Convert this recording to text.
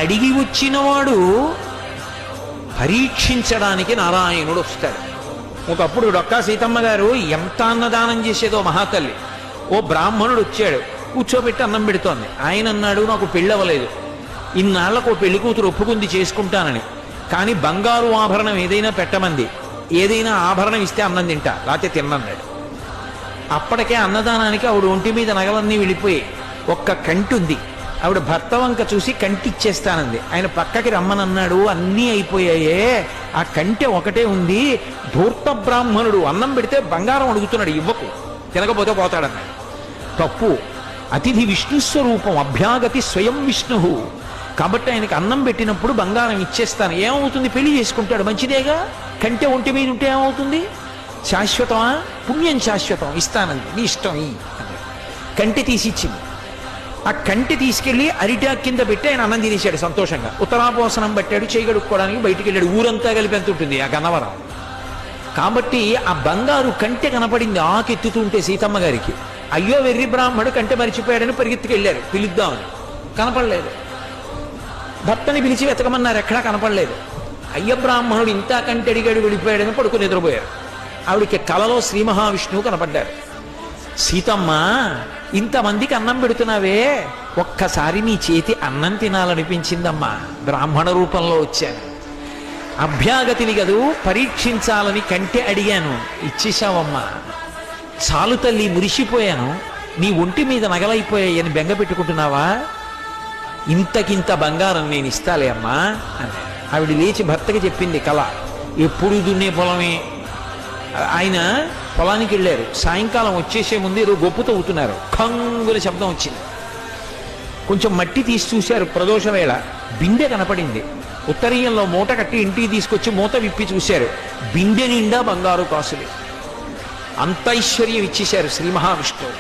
అడిగి వచ్చినవాడు పరీక్షించడానికి నారాయణుడు వస్తాడు. ఒకప్పుడు డొక్కా సీతమ్మ గారు ఎంత అన్నదానం చేసేదో మహాతల్లి. ఓ బ్రాహ్మణుడు వచ్చాడు, కూర్చోబెట్టి అన్నం పెడుతోంది. ఆయన అన్నాడు, నాకు పెళ్ళవలేదు, ఇన్నాళ్లకు ఓ పెళ్లి కూతురు ఒప్పుకుంది చేసుకుంటానని, కానీ బంగారు ఆభరణం ఏదైనా పెట్టమంది, ఏదైనా ఆభరణం ఇస్తే అన్నం తింటా, లేకపోతే తిన్నన్నాడు. అప్పటికే అన్నదానానికి ఆవిడ ఒంటి మీద నగలన్నీ వెళ్ళిపోయి ఒక్క కంటి ఉంది. ఆవిడ భర్త వంక చూసి కంటి ఇచ్చేస్తానంది. ఆయన పక్కకి రమ్మనన్నాడు, అన్నీ అయిపోయాయే, ఆ కంటె ఒకటే ఉంది. ధూర్త బ్రాహ్మణుడు అన్నం పెడితే బంగారం అడుగుతున్నాడు, ఇవ్వకు, తినకపోతే పోతాడన్నాడు. తప్పు. అతిథి విష్ణు స్వరూపం, అభ్యాగతి స్వయం విష్ణు. కాబట్టి ఆయనకి అన్నం పెట్టినప్పుడు బంగారం ఇచ్చేస్తాను. ఏమవుతుంది, పెళ్లి చేసుకుంటాడు, మంచిదేగా. కంటె ఒంటి మీద ఉంటే ఏమవుతుంది, శాశ్వతమా? పుణ్యం శాశ్వతం, ఇస్తానంది, నీ ఇష్టం ఈ అన్నాడు. కంటె తీసి ఇచ్చింది. ఆ కంటి తీసుకెళ్లి అరిటాక్ కింద పెట్టి ఆయన అన్నం తినేశాడు సంతోషంగా. ఉత్తరాపోసనం పట్టాడు, చేయగడుక్కోవడానికి బయటికి వెళ్ళాడు. ఊరంతా కలిపి ఎంత ఉంటుంది ఆ గన్నవరం. కాబట్టి ఆ బంగారు కంటె కనపడింది ఆకెత్తుతుంటే సీతమ్మ గారికి. అయ్యో వెర్రి బ్రాహ్మడు కంటె మరిచిపోయాడని పరిగెత్తుకెళ్ళారు పిలుద్దామని. కనపడలేదు. భర్తని పిలిచి వెతకమన్నారు, ఎక్కడా కనపడలేదు. అయ్య బ్రాహ్మణుడు ఇంత కంటె అడిగాడు, వెళ్ళిపోయాడని పడుకుని నిద్రపోయారు. ఆవిడికి కలలో శ్రీ మహావిష్ణువు కనపడ్డారు. సీతమ్మ, ఇంతమందికి అన్నం పెడుతున్నావే, ఒక్కసారి నీ చేతి అన్నం తినాలనిపించిందమ్మా, బ్రాహ్మణ రూపంలో వచ్చాను. అభ్యాగతిని గదు పరీక్షించాలని కంటె అడిగాను, ఇచ్చేశావమ్మా. చాలు తల్లి, మురిసిపోయాను, నీ ఒంటి మీద నగలైపోయాయని బెంగ పెట్టుకుంటున్నావా? ఇంతకింత బంగారం నేను ఇస్తాలే అమ్మా అని ఆవిడ లేచి భర్తకి చెప్పింది కళ. ఎప్పుడు దున్నే పొలమే. ఆయన పొలానికి వెళ్ళారు. సాయంకాలం వచ్చేసే ముందు ఏదో గొప్పు తవ్వుతున్నారు. కంగుల శబ్దం వచ్చింది. కొంచెం మట్టి తీసి చూశారు. ప్రదోష వేళ బిందె కనపడింది. ఉత్తరీయంలో మూట కట్టి ఇంటికి తీసుకొచ్చి మూత విప్పి చూశారు. బిందె నిండా బంగారు కాసులు. అంత ఐశ్వర్యం ఇచ్చేశారు శ్రీ మహావిష్ణువు.